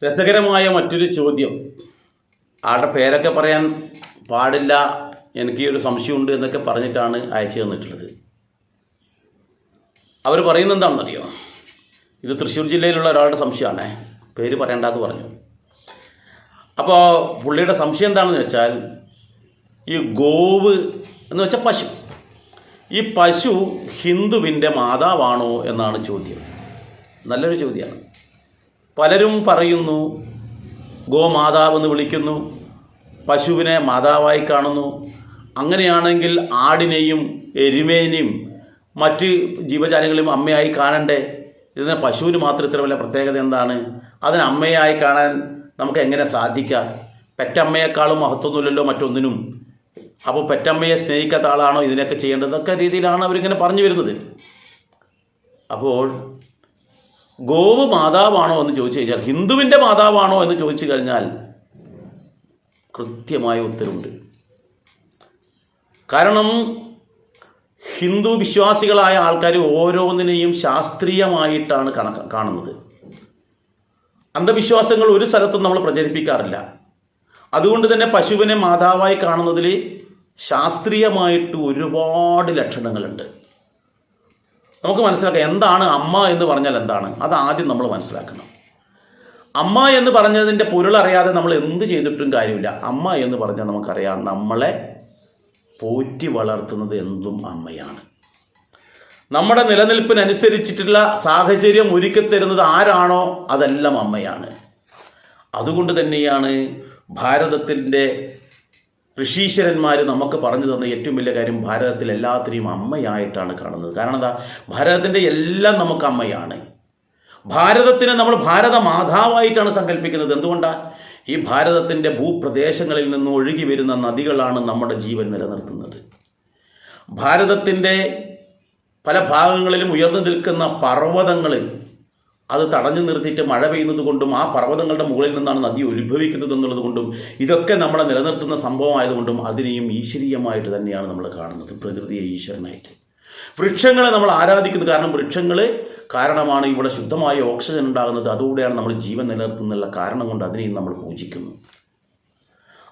രസകരമായ മറ്റൊരു ചോദ്യം. ആളുടെ പേരൊക്കെ പറയാൻ പാടില്ല, എനിക്ക് ഒരു സംശയമുണ്ട് എന്നൊക്കെ പറഞ്ഞിട്ടാണ് അയച്ചു തന്നിട്ടുള്ളത്. അവർ പറയുന്നത് എന്താണെന്നറിയോ? ഇത് തൃശ്ശൂർ ജില്ലയിലുള്ള ഒരാളുടെ സംശയമാണ്, പേര് പറയണ്ടെന്ന് പറഞ്ഞു. അപ്പോൾ പുള്ളിയുടെ സംശയം എന്താണെന്ന് വെച്ചാൽ, ഈ ഗോവ് എന്ന് വെച്ചാൽ പശു, ഈ പശു ഹിന്ദുവിൻ്റെ മാതാവാണോ എന്നാണ് ചോദ്യം. നല്ലൊരു ചോദ്യമാണ്. പലരും പറയുന്നു ഗോമാതാവെന്ന് വിളിക്കുന്നു, പശുവിനെ മാതാവായി കാണുന്നു. അങ്ങനെയാണെങ്കിൽ ആടിനെയും എരുമേനെയും മറ്റ് ജീവജാലങ്ങളെയും അമ്മയായി കാണണ്ടേ? ഇതിന് പശുവിന് മാത്രം ഇത്ര വലിയ പ്രത്യേകത എന്താണ്? അതിന് അമ്മയായി കാണാൻ നമുക്ക് എങ്ങനെ സാധിക്കാം? പെറ്റമ്മയെക്കാളും മഹത്വമൊന്നുമില്ലല്ലോ മറ്റൊന്നിനും. അപ്പോൾ പെറ്റമ്മയെ സ്നേഹിക്കാത്ത ആളാണോ ഇതിനൊക്കെ ചെയ്യേണ്ടതൊക്കെ രീതിയിലാണ് അവരിങ്ങനെ പറഞ്ഞു വരുന്നത്. അപ്പോൾ ഗോവ് മാതാവാണോ എന്ന് ചോദിച്ചു കഴിഞ്ഞാൽ, ഹിന്ദുവിൻ്റെ മാതാവാണോ എന്ന് ചോദിച്ചു കഴിഞ്ഞാൽ കൃത്യമായ ഉത്തരവുണ്ട്. കാരണം ഹിന്ദു വിശ്വാസികളായ ആൾക്കാർ ഓരോന്നിനെയും ശാസ്ത്രീയമായിട്ടാണ് കാണുന്നത്. അന്ധവിശ്വാസങ്ങൾ ഒരു സ്ഥലത്തും നമ്മൾ പ്രചരിപ്പിക്കാറില്ല. അതുകൊണ്ട് തന്നെ പശുവിനെ മാതാവായി കാണുന്നതിൽ ശാസ്ത്രീയമായിട്ട് ഒരുപാട് ലക്ഷണങ്ങളുണ്ട്. നമുക്ക് മനസ്സിലാക്കാം എന്താണ് അമ്മ എന്ന് പറഞ്ഞാൽ എന്താണ്. അത് ആദ്യം നമ്മൾ മനസ്സിലാക്കണം. അമ്മ എന്ന് പറഞ്ഞതിൻ്റെ പൊരുളറിയാതെ നമ്മൾ എന്ത് ചെയ്തിട്ടും കാര്യമില്ല. അമ്മ എന്ന് പറഞ്ഞാൽ നമുക്കറിയാം, നമ്മളെ പോറ്റി വളർത്തുന്നത് എന്തും അമ്മയാണ്. നമ്മുടെ നിലനിൽപ്പിനനുസരിച്ചിട്ടുള്ള സാഹചര്യം ഒരുക്കിത്തരുന്നത് ആരാണോ അതെല്ലാം അമ്മയാണ്. അതുകൊണ്ട് തന്നെയാണ് ഭാരതത്തിൻ്റെ ഋഷീശ്വരന്മാർ നമുക്ക് പറഞ്ഞു തന്ന ഏറ്റവും വലിയ കാര്യം, ഭാരതത്തിൽ എല്ലാത്തിനെയും അമ്മയായിട്ടാണ് കാണുന്നത്. കാരണം എന്താ? ഭാരതത്തിൻ്റെ എല്ലാം നമുക്ക് അമ്മയാണ്. ഭാരതത്തിനെ നമ്മൾ ഭാരത മാതാവായിട്ടാണ് സങ്കല്പിക്കുന്നത്. എന്തുകൊണ്ടാണ്? ഈ ഭാരതത്തിൻ്റെ ഭൂപ്രദേശങ്ങളിൽ നിന്ന് ഒഴുകി വരുന്ന നദികളാണ് നമ്മുടെ ജീവൻ നിലനിർത്തുന്നത്. ഭാരതത്തിൻ്റെ പല ഭാഗങ്ങളിലും ഉയർന്നു നിൽക്കുന്ന പർവ്വതങ്ങൾ അത് തടഞ്ഞു നിർത്തിയിട്ട് മഴ പെയ്യുന്നത് കൊണ്ടും ആ പർവ്വതങ്ങളുടെ മുകളിൽ നിന്നാണ് നദി ഉത്ഭവിക്കുന്നത് എന്നുള്ളത് കൊണ്ടും ഇതൊക്കെ നമ്മളെ നിലനിർത്തുന്ന സംഭവമായതുകൊണ്ടും അതിനെയും ഈശ്വരീയമായിട്ട് തന്നെയാണ് നമ്മൾ കാണുന്നത്, പ്രകൃതിയെ ഈശ്വരനായിട്ട്. വൃക്ഷങ്ങളെ നമ്മൾ ആരാധിക്കുന്നത് കാരണം വൃക്ഷങ്ങൾ കാരണമാണ് ഇവിടെ ശുദ്ധമായ ഓക്സിജൻ ഉണ്ടാകുന്നത്. അതുകൂടെയാണ് നമ്മൾ ജീവൻ നിലനിർത്തുന്നുള്ള കാരണം കൊണ്ട് അതിനെയും നമ്മൾ പൂജിക്കുന്നു.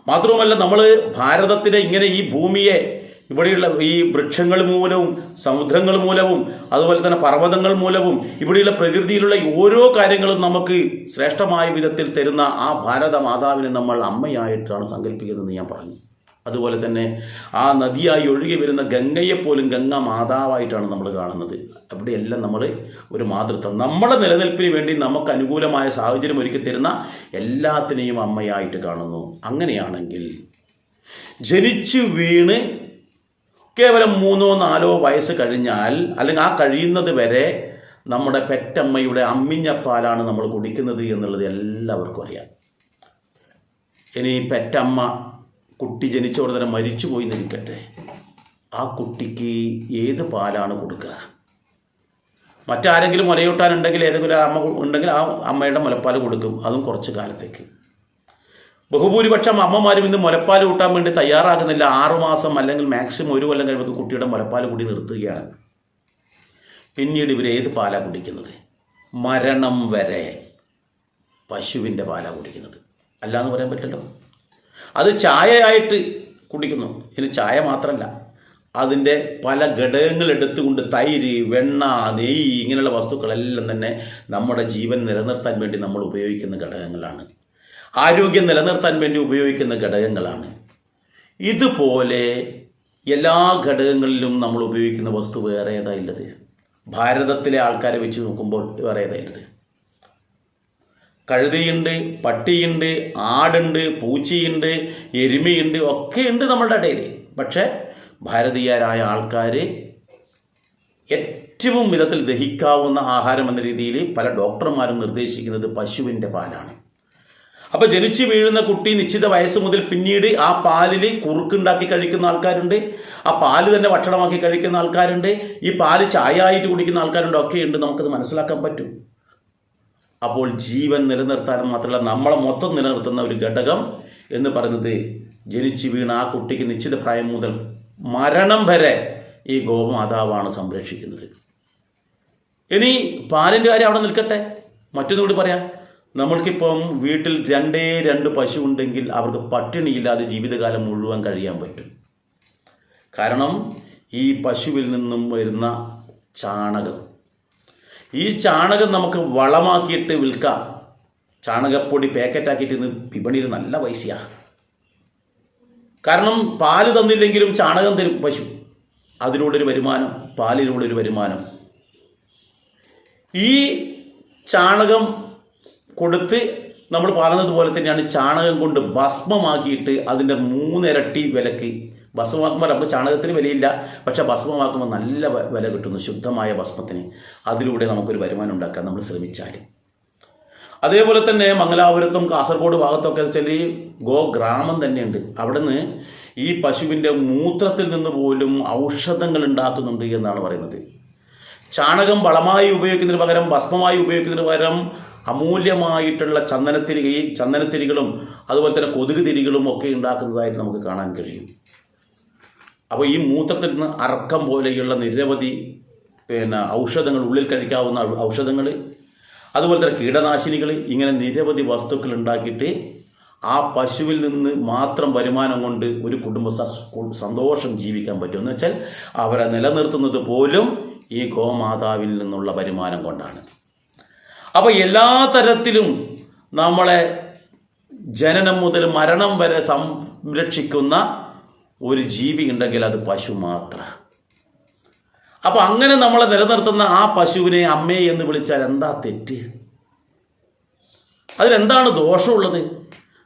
മാത്രവുമല്ല, നമ്മൾ ഭാരതത്തിലെ ഇങ്ങനെ ഈ ഭൂമിയെ ഇവിടെയുള്ള ഈ വൃക്ഷങ്ങൾ മൂലവും സമുദ്രങ്ങൾ മൂലവും അതുപോലെ തന്നെ പർവ്വതങ്ങൾ മൂലവും ഇവിടെയുള്ള പ്രകൃതിയിലുള്ള ഓരോ കാര്യങ്ങളും നമുക്ക് ശ്രേഷ്ഠമായ വിധത്തിൽ തരുന്ന ആ ഭാരത മാതാവിനെ നമ്മൾ അമ്മയായിട്ടാണ് സങ്കല്പിക്കുന്നതെന്ന് ഞാൻ പറഞ്ഞു. അതുപോലെ തന്നെ ആ നദിയായി ഒഴുകി വരുന്ന ഗംഗയെപ്പോലും ഗംഗ മാതാവായിട്ടാണ് നമ്മൾ കാണുന്നത്. അവിടെയെല്ലാം നമ്മൾ ഒരു മാതൃത്വം, നമ്മുടെ നിലനിൽപ്പിന് വേണ്ടി നമുക്ക് അനുകൂലമായ സാഹചര്യം ഒരുക്കി തരുന്ന എല്ലാത്തിനെയും അമ്മയായിട്ട് കാണുന്നു. അങ്ങനെയാണെങ്കിൽ ജനിച്ചു വീണ് കേവലം 3-4 വയസ്സ് കഴിഞ്ഞാൽ, അല്ലെങ്കിൽ ആ കഴിയുന്നത് വരെ നമ്മുടെ പെറ്റമ്മയുടെ അമ്മിഞ്ഞപ്പാലാണ് നമ്മൾ കുടിക്കുന്നത് എന്നുള്ളത് എല്ലാവർക്കും അറിയാം. ഇനി പെറ്റമ്മ കുട്ടി ജനിച്ച ഉടനെ മരിച്ചു പോയി നിൽക്കട്ടെ, ആ കുട്ടിക്ക് ഏത് പാലാണ് കൊടുക്കുക? മറ്റാരെങ്കിലും മുലയൂട്ടാനുണ്ടെങ്കിൽ ഏതെങ്കിലും അമ്മ ഉണ്ടെങ്കിൽ ആ അമ്മയുടെ മുലപ്പാൽ കൊടുക്കും, അതും കുറച്ച് കാലത്തേക്ക്. ബഹുഭൂരിപക്ഷം അമ്മമാരും ഇന്ന് മുലപ്പാൽ കൂട്ടാൻ വേണ്ടി തയ്യാറാകുന്നില്ല. 6 മാസം അല്ലെങ്കിൽ മാക്സിമം 1 കൊല്ലം കഴിയുമ്പോൾ കുട്ടിയുടെ മുലപ്പാൽ കൂടി നിർത്തുകയാണ്. പിന്നീട് ഇവർ ഏത് പാലാണ് കുടിക്കുന്നത്? മരണം വരെ പശുവിൻ്റെ പാലാണ് കുടിക്കുന്നത്. അല്ലാന്ന് പറയാൻ പറ്റില്ലല്ലോ. അത് ചായയായിട്ട് കുടിക്കുന്നു. ഇനി ചായ മാത്രമല്ല, അതിൻ്റെ പല ഘടകങ്ങൾ എടുത്തുകൊണ്ട് തൈര്, വെണ്ണ, നെയ്യ് ഇങ്ങനെയുള്ള വസ്തുക്കളെല്ലാം തന്നെ നമ്മുടെ ജീവൻ നിലനിർത്താൻ വേണ്ടി നമ്മൾ ഉപയോഗിക്കുന്ന ഘടകങ്ങളാണ്. ആരോഗ്യം നിലനിർത്താൻ വേണ്ടി ഉപയോഗിക്കുന്ന ഘടകങ്ങളാണ്. ഇതുപോലെ എല്ലാ ഘടകങ്ങളിലും നമ്മൾ ഉപയോഗിക്കുന്ന വസ്തു വേറെ ഏതാ ഉള്ളത്? ഭാരതത്തിലെ ആൾക്കാരെ വെച്ച് നോക്കുമ്പോൾ വേറെ ഏതാ ഉള്ളത്? കഴുതയുണ്ട്, പട്ടിയുണ്ട്, ആടുണ്ട്, പൂച്ചയുണ്ട്, എരുമയുണ്ട്, ഒക്കെയുണ്ട് നമ്മളുടെ ഇടയിൽ. പക്ഷേ ഭാരതീയരായ ആൾക്കാർ ഏറ്റവും വിധത്തിൽ ദഹിക്കാവുന്ന ആഹാരം എന്ന രീതിയിൽ പല ഡോക്ടർമാരും നിർദ്ദേശിക്കുന്നത് പശുവിൻ്റെ പാലാണ്. അപ്പോൾ ജനിച്ചു വീഴുന്ന കുട്ടി നിശ്ചിത വയസ്സ് മുതൽ പിന്നീട് ആ പാലിൽ കുറുക്കുണ്ടാക്കി കഴിക്കുന്ന ആൾക്കാരുണ്ട്, ആ പാല് തന്നെ ഭക്ഷണമാക്കി കഴിക്കുന്ന ആൾക്കാരുണ്ട്, ഈ പാല് ചായ ആയിട്ട് കുടിക്കുന്ന ആൾക്കാരുണ്ട്, ഒക്കെയുണ്ട്. നമുക്കത് മനസ്സിലാക്കാൻ പറ്റും. അപ്പോൾ ജീവൻ നിലനിർത്താൻ മാത്രമല്ല, നമ്മളെ മൊത്തം നിലനിർത്തുന്ന ഒരു ഘടകം എന്ന് പറയുന്നത് ജനിച്ചു വീണ ആ കുട്ടിക്ക് നിശ്ചിത പ്രായം മുതൽ മരണം വരെ ഈ ഗോമാതാവാണ് സംരക്ഷിക്കുന്നത്. ഇനി പാലിൻ്റെ കാര്യം അവിടെ നിൽക്കട്ടെ, മറ്റൊന്നും കൂടി പറയാം. നമ്മൾക്കിപ്പം വീട്ടിൽ രണ്ട് പശു ഉണ്ടെങ്കിൽ അവർക്ക് പട്ടിണിയില്ലാതെ ജീവിതകാലം മുഴുവൻ കഴിയാൻ പറ്റും. കാരണം ഈ പശുവിൽ നിന്നും വരുന്ന ചാണകം, ഈ ചാണകം നമുക്ക് വളമാക്കിയിട്ട് വിൽക്കാം. ചാണകപ്പൊടി പാക്കറ്റാക്കിയിട്ട് ഇന്ന് വിപണിയിൽ നല്ല പൈസയാണ്. കാരണം പാല് തന്നില്ലെങ്കിലും ചാണകം തരും പശു, അതിലൂടെ ഒരു വരുമാനം, പാലിലൂടെ ഒരു വരുമാനം. ഈ ചാണകം കൊടുത്ത് നമ്മൾ പറഞ്ഞതുപോലെ തന്നെയാണ് ചാണകം കൊണ്ട് ഭസ്മമാക്കിയിട്ട് അതിൻ്റെ 3 ഇരട്ടി വിലക്ക് ഭസ്മമാക്കുമ്പോൾ നമുക്ക് ചാണകത്തിന് വിലയില്ല, പക്ഷെ ഭസ്മമാക്കുമ്പോൾ നല്ല വില കിട്ടുന്നു ശുദ്ധമായ ഭസ്മത്തിന്. അതിലൂടെ നമുക്കൊരു വരുമാനം ഉണ്ടാക്കാൻ നമ്മൾ ശ്രമിച്ചാൽ. അതേപോലെ തന്നെ മംഗലാപുരത്തും കാസർഗോഡ് ഭാഗത്തൊക്കെ വെച്ചാൽ ഗ്രാമം തന്നെയുണ്ട്. അവിടെ നിന്ന് ഈ പശുവിൻ്റെ മൂത്രത്തിൽ നിന്ന് പോലും ഔഷധങ്ങൾ ഉണ്ടാക്കുന്നുണ്ട് എന്നാണ് പറയുന്നത്. ചാണകം വളമായി ഉപയോഗിക്കുന്നതിന് പകരം, ഭസ്മമായി ഉപയോഗിക്കുന്നതിന് പകരം അമൂല്യമായിട്ടുള്ള ചന്ദനത്തിരികളും അതുപോലെ തന്നെ കൊതുക് തിരികളും ഒക്കെ ഉണ്ടാക്കുന്നതായിട്ട് നമുക്ക് കാണാൻ കഴിയും. അപ്പോൾ ഈ മൂത്രത്തിൽ നിന്ന് അർക്കം പോലെയുള്ള നിരവധി ഔഷധങ്ങൾ, ഉള്ളിൽ കഴിക്കാവുന്ന ഔഷധങ്ങൾ, അതുപോലെ തന്നെ കീടനാശിനികൾ, ഇങ്ങനെ നിരവധി വസ്തുക്കൾ ഉണ്ടാക്കിയിട്ട് ആ പശുവിൽ നിന്ന് മാത്രം വരുമാനം കൊണ്ട് ഒരു കുടുംബം സന്തോഷം ജീവിക്കാൻ പറ്റും. എന്ന് വെച്ചാൽ അവരെ നിലനിർത്തുന്നത് പോലും ഈ ഗോമാതാവിൽ നിന്നുള്ള വരുമാനം കൊണ്ടാണ്. അപ്പോൾ എല്ലാ തരത്തിലും നമ്മളെ ജനനം മുതൽ മരണം വരെ സംരക്ഷിക്കുന്ന ഒരു ജീവി ഉണ്ടെങ്കിൽ അത് പശു മാത്രം. അപ്പോൾ അങ്ങനെ നമ്മളെ നിലനിർത്തുന്ന ആ പശുവിനെ അമ്മേ എന്ന് വിളിച്ചാൽ എന്താ തെറ്റ്? അതിലെന്താണ് ദോഷമുള്ളത്?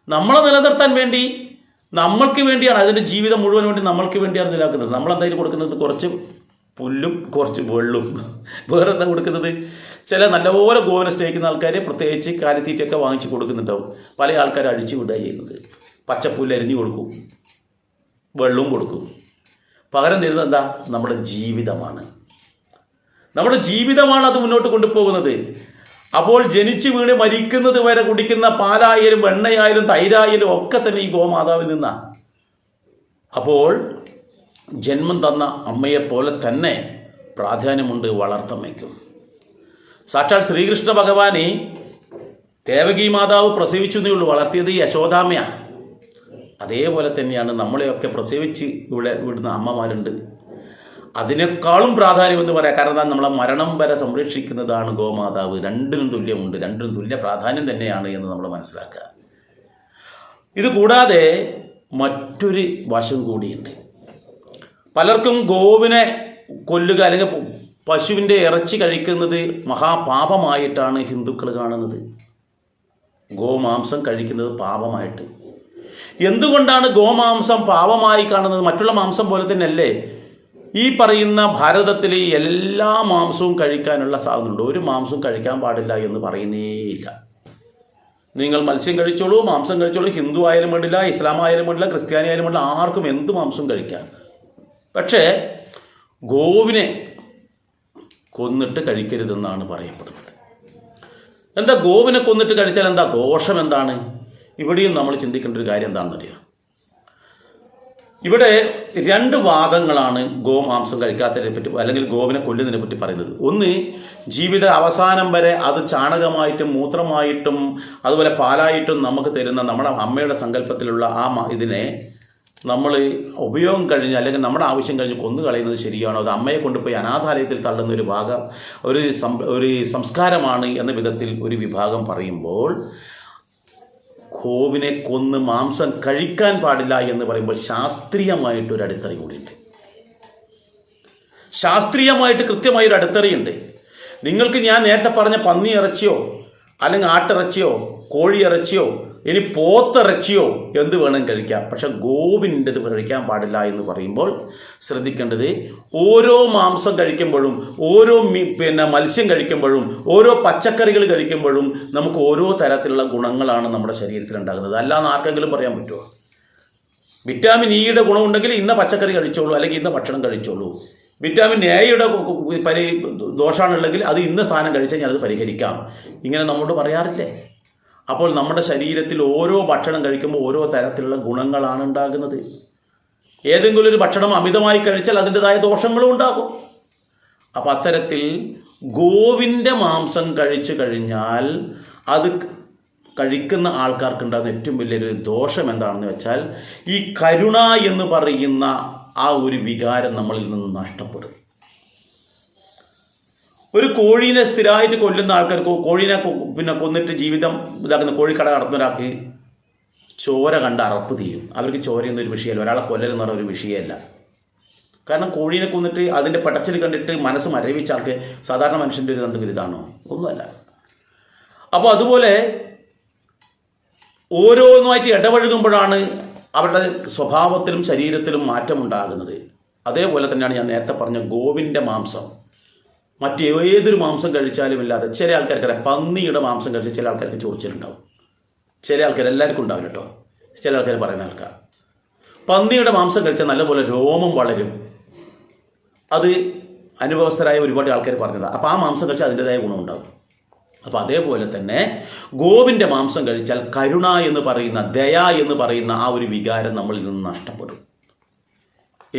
നമ്മളെ നിലനിർത്താൻ വേണ്ടി, നമ്മൾക്ക് വേണ്ടിയാണ്, അതിൻ്റെ ജീവിതം മുഴുവൻ വേണ്ടി നമ്മൾക്ക് വേണ്ടിയാണ് നിലനിൽക്കുന്നത്. നമ്മളെന്തായാലും കൊടുക്കുന്നത് കുറച്ച് പുല്ലും കുറച്ച് വെള്ളും, വേറെ എന്താ കൊടുക്കുന്നത്? ചില നല്ലപോലെ ഗോവിനെ സ്നേഹിക്കുന്ന ആൾക്കാർ പ്രത്യേകിച്ച് കാലിത്തീറ്റൊക്കെ വാങ്ങിച്ച് കൊടുക്കുന്നുണ്ടാവും. പല ആൾക്കാർ അഴിച്ചു വിടുക ചെയ്യുന്നത്. പച്ചപ്പുല്ല് അരിഞ്ഞു കൊടുക്കും, വെള്ളവും കൊടുക്കും. പകരം തരുന്നത് എന്താ? നമ്മുടെ ജീവിതമാണ്. നമ്മുടെ ജീവിതമാണ് അത് മുന്നോട്ട് കൊണ്ടുപോകുന്നത്. അപ്പോൾ ജനിച്ച് വീണ് മരിക്കുന്നത് വരെ കുടിക്കുന്ന പാലായാലും വെണ്ണയായാലും തൈരായാലും ഒക്കെ തന്നെ ഈ ഗോമാതാവിൽ നിന്നാണ്. അപ്പോൾ ജന്മം തന്ന അമ്മയെപ്പോലെ തന്നെ പ്രാധാന്യമുണ്ട് വളർത്തമ്മയ്ക്കും. സാക്ഷാൽ ശ്രീകൃഷ്ണ ഭഗവാനെ ദേവകി മാതാവ് പ്രസവിച്ചു എന്നേ ഉള്ളൂ, വളർത്തിയത് യശോദാമ്മയാണ്. അതേപോലെ തന്നെയാണ് നമ്മളെയൊക്കെ പ്രസവിച്ച് വിടുന്ന അമ്മമാരുണ്ട്. അതിനേക്കാളും പ്രാധാന്യം എന്ന് പറയാം. കാരണം നമ്മളെ മരണം വരെ സംരക്ഷിക്കുന്നതാണ് ഗോമാതാവ്. രണ്ടിനും തുല്യമുണ്ട്, രണ്ടിനും തുല്യ പ്രാധാന്യം തന്നെയാണ് എന്ന് നമ്മൾ മനസ്സിലാക്കുക. ഇത് കൂടാതെ മറ്റൊരു വശം കൂടിയുണ്ട്. പലർക്കും ഗോവിനെ കൊല്ലുക അല്ലെങ്കിൽ പശുവിൻ്റെ ഇറച്ചി കഴിക്കുന്നത് മഹാപാപമായിട്ടാണ് ഹിന്ദുക്കൾ കാണുന്നത്. ഗോമാംസം കഴിക്കുന്നത് പാപമായിട്ട്. എന്തുകൊണ്ടാണ് ഗോമാംസം പാപമായി കാണുന്നത്? മറ്റുള്ള മാംസം പോലെ തന്നെയല്ലേ ഈ പറയുന്ന ഭാരതത്തിൽ എല്ലാ മാംസവും കഴിക്കാനുള്ള സാധനമുണ്ട്. ഒരു മാംസവും കഴിക്കാൻ പാടില്ല എന്ന് പറയുന്നേയില്ല. നിങ്ങൾ മത്സ്യം കഴിച്ചോളൂ, മാംസം കഴിച്ചോളൂ, ഹിന്ദു ആയാലും വേണ്ടില്ല, ഇസ്ലാം ആയാലും വേണ്ടില്ല, ക്രിസ്ത്യാനി ആയാലും വേണ്ടില്ല, ആർക്കും എന്ത് മാംസവും കഴിക്കാം. പക്ഷേ ഗോവിനെ കൊന്നിട്ട് കഴിക്കരുതെന്നാണ് പറയപ്പെടുന്നത്. എന്താ ഗോവിനെ കൊന്നിട്ട് കഴിച്ചാൽ എന്താ ദോഷം? എന്താണ്? ഇവിടെയും നമ്മൾ ചിന്തിക്കേണ്ട ഒരു കാര്യം എന്താണെന്നറിയാം. ഇവിടെ 2 വാദങ്ങളാണ് ഗോമാംസം കഴിക്കാത്തതിനെ പറ്റി അല്ലെങ്കിൽ ഗോവിനെ കൊല്ലുന്നതിനെ പറ്റി പറയുന്നത്. ഒന്ന്, ജീവിത അവസാനം വരെ അത് ചാണകമായിട്ടും മൂത്രമായിട്ടും അതുപോലെ പാലായിട്ടും നമുക്ക് തരുന്ന നമ്മുടെ അമ്മയുടെ സങ്കല്പത്തിലുള്ള ഇതിനെ നമ്മൾ ഉപയോഗം കഴിഞ്ഞ് അല്ലെങ്കിൽ നമ്മുടെ ആവശ്യം കഴിഞ്ഞ് കൊന്നു കളയുന്നത് ശരിയാണോ? അത് അമ്മയെ കൊണ്ടുപോയി അനാഥാലയത്തിൽ തള്ളുന്ന ഒരു ഭാഗം, ഒരു സംസ്കാരമാണ് എന്ന വിധത്തിൽ ഒരു വിഭാഗം പറയുമ്പോൾ, ഗോവിനെ കൊന്ന് മാംസം കഴിക്കാൻ പാടില്ല എന്ന് പറയുമ്പോൾ ശാസ്ത്രീയമായിട്ടൊരു അടിത്തറ കൂടിയുണ്ട്. ശാസ്ത്രീയമായിട്ട് കൃത്യമായൊരു അടിത്തറയുണ്ട്. നിങ്ങൾക്ക് ഞാൻ നേരത്തെ പറഞ്ഞ പന്നി ഇറച്ചിയോ അല്ലെങ്കിൽ ആട്ടിറച്ചിയോ കോഴിയിറച്ചിയോ ഇനി പോത്തിറച്ചിയോ എന്ത് വേണം കഴിക്കാം, പക്ഷെ ഗോവിൻ്റെത് കഴിക്കാൻ പാടില്ല എന്ന് പറയുമ്പോൾ ശ്രദ്ധിക്കേണ്ടത്, ഓരോ മാംസം കഴിക്കുമ്പോഴും ഓരോ മത്സ്യം കഴിക്കുമ്പോഴും ഓരോ പച്ചക്കറികൾ കഴിക്കുമ്പോഴും നമുക്ക് ഓരോ തരത്തിലുള്ള ഗുണങ്ങളാണ് നമ്മുടെ ശരീരത്തിൽ ഉണ്ടാകുന്നത്. അല്ലാന്ന് ആർക്കെങ്കിലും പറയാൻ പറ്റുമോ? വിറ്റാമിൻ ഇയുടെ ഗുണമുണ്ടെങ്കിൽ ഇന്ന പച്ചക്കറി കഴിച്ചോളൂ അല്ലെങ്കിൽ ഇന്ന ഭക്ഷണം കഴിച്ചോളൂ. വിറ്റാമിൻ എയുടെ ദോഷമാണുണ്ടെങ്കിൽ അത് ഇന്ന സാധനം കഴിച്ചാൽ ഞാനത് പരിഹരിക്കാം. ഇങ്ങനെ നമ്മോട് പറയാറില്ലേ? അപ്പോൾ നമ്മുടെ ശരീരത്തിൽ ഓരോ ഭക്ഷണം കഴിക്കുമ്പോൾ ഓരോ തരത്തിലുള്ള ഗുണങ്ങളാണ് ഉണ്ടാകുന്നത്. ഏതെങ്കിലും ഒരു ഭക്ഷണം അമിതമായി കഴിച്ചാൽ അതിൻ്റെതായ ദോഷങ്ങളും ഉണ്ടാകും. അപ്പം അത്തരത്തിൽ ഗോവിൻ്റെ മാംസം കഴിച്ചു കഴിഞ്ഞാൽ അത് കഴിക്കുന്ന ആൾക്കാർക്കുണ്ടാകുന്ന ഏറ്റവും വലിയൊരു ദോഷം എന്താണെന്ന് വെച്ചാൽ ഈ കരുണ എന്ന് പറയുന്ന ആ ഒരു വികാരം നമ്മളിൽ നിന്ന് നഷ്ടപ്പെടും. ഒരു കോഴീനെ സ്ഥിരമായിട്ട് കൊല്ലുന്ന ആൾക്കാർക്ക്, കോഴീനെ കൊന്നിട്ട് ജീവിതം ഇതാക്കുന്ന കോഴിക്കട നടത്തുന്ന ഒരാൾക്ക് ചോര കണ്ട് അറപ്പ് തീരും. അവർക്ക് ചോരയൊന്നും ഒരു വിഷയമല്ല, ഒരാളെ കൊല്ലലെന്ന് പറഞ്ഞ ഒരു വിഷയമല്ല. കാരണം കോഴീനെ കൊന്നിട്ട് അതിൻ്റെ പടച്ചിൽ കണ്ടിട്ട് മനസ്സ് മരവിച്ച ആൾക്ക് സാധാരണ മനുഷ്യൻ്റെ ഒരു എന്തെങ്കിലും ഇതാണോ? ഒന്നുമല്ല. അപ്പോൾ അതുപോലെ ഓരോന്നുമായിട്ട് ഇടപഴകുമ്പോഴാണ് അവരുടെ സ്വഭാവത്തിലും ശരീരത്തിലും മാറ്റമുണ്ടാകുന്നത്. അതേപോലെ തന്നെയാണ് ഞാൻ നേരത്തെ പറഞ്ഞ ഗോവിൻ്റെ മാംസം. മറ്റേതൊരു മാംസം കഴിച്ചാലും ഇല്ലാതെ ചില ആൾക്കാർക്ക് പന്നിയുടെ മാംസം കഴിച്ച് ചില ആൾക്കാർക്ക് ചൊറിച്ചിലുണ്ടാവും. ചില ആൾക്കാർ, എല്ലാവർക്കും ഉണ്ടാവില്ല കേട്ടോ, ചില ആൾക്കാർ പറയുന്ന ആൾക്കാർ. പന്നിയുടെ മാംസം കഴിച്ചാൽ നല്ലപോലെ രോമം വളരും. അത് അനുഭവസ്ഥരായ ഒരുപാട് ആൾക്കാർ പറഞ്ഞതാണ്. അപ്പോൾ ആ മാംസം കഴിച്ചാൽ അതിൻ്റെതായ ഗുണമുണ്ടാകും. അപ്പോൾ അതേപോലെ തന്നെ ഗോവിൻ്റെ മാംസം കഴിച്ചാൽ കരുണ എന്ന് പറയുന്ന, ദയ എന്ന് പറയുന്ന ആ ഒരു വികാരം നമ്മളിൽ നിന്ന് നഷ്ടപ്പെടും.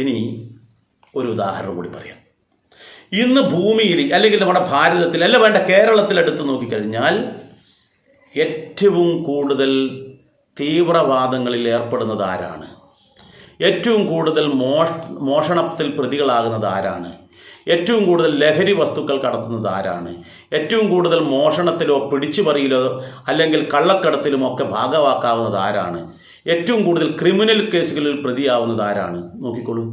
ഇനി ഒരു ഉദാഹരണം കൂടി പറയാം. ഇന്ന് ഭൂമിയിൽ അല്ലെങ്കിൽ നമ്മുടെ ഭാരതത്തിൽ, അല്ല വേണ്ട കേരളത്തിലെടുത്ത് നോക്കിക്കഴിഞ്ഞാൽ ഏറ്റവും കൂടുതൽ തീവ്രവാദങ്ങളിൽ ഏർപ്പെടുന്നത് ആരാണ്? ഏറ്റവും കൂടുതൽ മോഷണത്തിൽ പ്രതികളാകുന്നത് ആരാണ്? ഏറ്റവും കൂടുതൽ ലഹരി വസ്തുക്കൾ കടത്തുന്നത് ആരാണ്? ഏറ്റവും കൂടുതൽ മോഷണത്തിലോ പിടിച്ചുപറിയിലോ അല്ലെങ്കിൽ കള്ളക്കടത്തിലും ഒക്കെ ഭാഗവാക്കാവുന്നത് ആരാണ്? ഏറ്റവും കൂടുതൽ ക്രിമിനൽ കേസുകളിൽ പ്രതിയാവുന്നത് ആരാണ്? നോക്കിക്കോളൂ.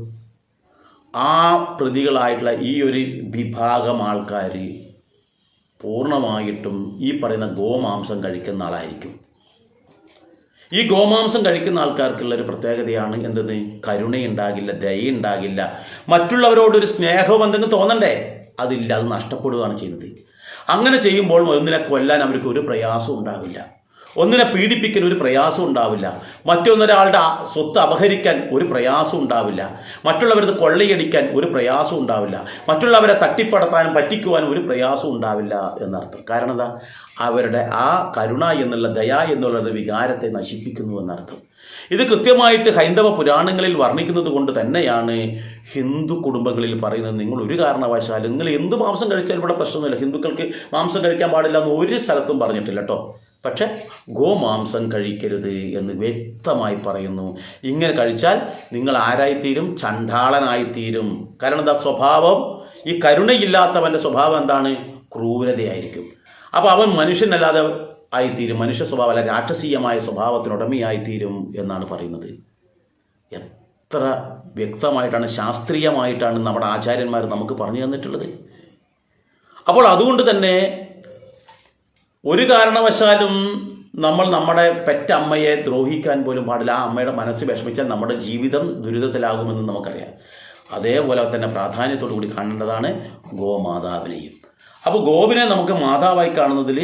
ആ പ്രതികളായിട്ടുള്ള ഈ ഒരു വിഭാഗം ആൾക്കാർ പൂർണ്ണമായിട്ടും ഈ പറയുന്ന ഗോമാംസം കഴിക്കുന്ന ആളായിരിക്കും. ഈ ഗോമാംസം കഴിക്കുന്ന ആൾക്കാർക്കുള്ളൊരു പ്രത്യേകതയാണ് എന്തെന്ന്? കരുണയുണ്ടാകില്ല, ദയുണ്ടാകില്ല, മറ്റുള്ളവരോടൊരു സ്നേഹം എന്തെങ്കിലും തോന്നണ്ടേ? അതില്ല, അത് നഷ്ടപ്പെടുകയാണ് ചെയ്യുന്നത്. അങ്ങനെ ചെയ്യുമ്പോൾ ഒന്നിനെ കൊല്ലാൻ അവർക്ക് ഒരു പ്രയാസവും ഉണ്ടാവില്ല, ഒന്നിനെ പീഡിപ്പിക്കാൻ ഒരു പ്രയാസം ഉണ്ടാവില്ല, മറ്റൊന്നൊരാളുടെ സ്വത്ത് അപഹരിക്കാൻ ഒരു പ്രയാസം ഉണ്ടാവില്ല, മറ്റുള്ളവരത് കൊള്ളയടിക്കാൻ ഒരു പ്രയാസം ഉണ്ടാവില്ല, മറ്റുള്ളവരെ തട്ടിപ്പടത്താനും പറ്റിക്കുവാനും ഒരു പ്രയാസം ഉണ്ടാവില്ല എന്നർത്ഥം. കാരണം എന്താ? അവരുടെ ആ കരുണ എന്നുള്ള, ദയ എന്നുള്ള വികാരത്തെ നശിപ്പിക്കുന്നു എന്നർത്ഥം. ഇത് കൃത്യമായിട്ട് ഹൈന്ദവ പുരാണങ്ങളിൽ വർണ്ണിക്കുന്നത് കൊണ്ട് തന്നെയാണ് ഹിന്ദു കുടുംബങ്ങളിൽ പറയുന്നത്, നിങ്ങൾ ഒരു കാരണവശാലും നിങ്ങൾ എന്ത് മാംസം കഴിച്ചാലും ഇവിടെ പ്രശ്നമൊന്നുമില്ല, ഹിന്ദുക്കൾക്ക് മാംസം കഴിക്കാൻ പാടില്ല എന്ന് ഒരു സ്ഥലത്തും പറഞ്ഞിട്ടില്ല കേട്ടോ. പക്ഷെ ഗോമാംസം കഴിക്കരുത് എന്ന് വ്യക്തമായി പറയുന്നു. ഇങ്ങനെ കഴിച്ചാൽ നിങ്ങൾ ആരായിത്തീരും? ചണ്ഡാളനായിത്തീരും. കാരണം എന്താ? സ്വഭാവം, ഈ കരുണയില്ലാത്തവൻ്റെ സ്വഭാവം എന്താണ്? ക്രൂരതയായിരിക്കും. അപ്പോൾ അവൻ മനുഷ്യനല്ലാതെ ആയിത്തീരും, മനുഷ്യ സ്വഭാവമല്ല, രാക്ഷസീയമായ സ്വഭാവത്തിനുടമയായിത്തീരും എന്നാണ് പറയുന്നത്. എത്ര വ്യക്തമായിട്ടാണ്, ശാസ്ത്രീയമായിട്ടാണ് നമ്മുടെ ആചാര്യന്മാർ നമുക്ക് പറഞ്ഞു തന്നിട്ടുള്ളത്. അപ്പോൾ അതുകൊണ്ട് തന്നെ ഒരു കാരണവശാലും നമ്മൾ നമ്മുടെ പെറ്റമ്മയെ ദ്രോഹിക്കാൻ പോലും പാടില്ല. ആ അമ്മയുടെ മനസ്സ് വിഷമിച്ചാൽ നമ്മുടെ ജീവിതം ദുരിതത്തിലാകുമെന്ന് നമുക്കറിയാം. അതേപോലെ തന്നെ പ്രാധാന്യത്തോടു കൂടി കാണേണ്ടതാണ് ഗോമാതാവിനെയും. അപ്പോൾ ഗോവിനെ നമുക്ക് മാതാവായി കാണുന്നതിൽ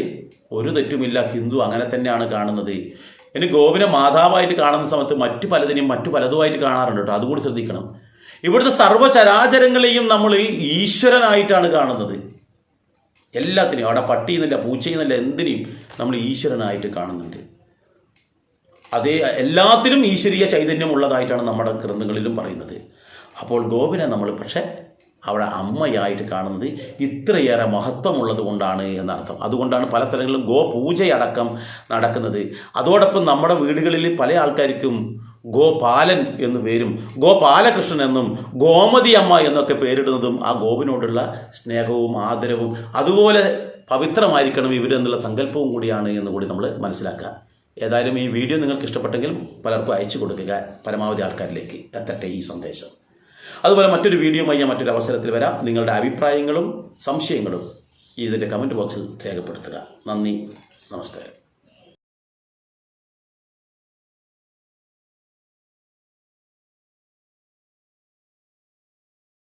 ഒരു തെറ്റുമില്ല. ഹിന്ദു അങ്ങനെ തന്നെയാണ് കാണുന്നത്. ഇനി ഗോവിനെ മാതാവായിട്ട് കാണുന്ന സമയത്ത് മറ്റു പലതിനെയും മറ്റു പലതുമായിട്ട് കാണാറുണ്ട് കേട്ടോ, അതുകൂടി ശ്രദ്ധിക്കണം. ഇവിടുത്തെ സർവ്വചരാചരങ്ങളെയും നമ്മൾ ഈശ്വരനായിട്ടാണ് കാണുന്നത്. എല്ലാത്തിനെയും, അവിടെ പട്ടിയെന്നില്ല പൂച്ചയെന്നില്ല, എന്തിനേയും നമ്മൾ ഈശ്വരനായിട്ട് കാണുന്നുണ്ട്. അതേ എല്ലാത്തിനും ഈശ്വരീയ ചൈതന്യം ഉള്ളതായിട്ടാണ് നമ്മുടെ ഗ്രന്ഥങ്ങളിലും പറയുന്നത്. അപ്പോൾ ഗോവിനെ നമ്മൾ പക്ഷേ അവിടെ അമ്മയായിട്ട് കാണുന്നത് ഇത്രയേറെ മഹത്വമുള്ളത് കൊണ്ടാണ് എന്നർത്ഥം. അതുകൊണ്ടാണ് പല സ്ഥലങ്ങളിലും ഗോപൂജയടക്കം നടക്കുന്നത്. അതോടൊപ്പം നമ്മുടെ വീടുകളിൽ പല ആൾക്കാർക്കും ഗോപാലൻ എന്ന് പേരും ഗോപാലകൃഷ്ണൻ എന്നും ഗോമതി അമ്മ എന്നൊക്കെ പേരിടുന്നതും ആ ഗോവിനോടുള്ള സ്നേഹവും ആദരവും അതുപോലെ പവിത്രമായിരിക്കണം ഇവരെന്നുള്ള സങ്കല്പവും കൂടിയാണ് എന്ന് കൂടി നമ്മൾ മനസ്സിലാക്കുക. ഏതായാലും ഈ വീഡിയോ നിങ്ങൾക്ക് ഇഷ്ടപ്പെട്ടെങ്കിൽ പലർക്കും അയച്ചു കൊടുക്കുക, പരമാവധി ആൾക്കാരിലേക്ക് എത്തട്ടെ ഈ സന്ദേശം. അതുപോലെ മറ്റൊരു വീഡിയോയുമായി ഞാൻ മറ്റൊരു അവസരത്തിൽ വരാം. നിങ്ങളുടെ അഭിപ്രായങ്ങളും സംശയങ്ങളും ഇതിൻ്റെ കമൻറ്റ് ബോക്സിൽ രേഖപ്പെടുത്തുക. നന്ദി, നമസ്കാരം.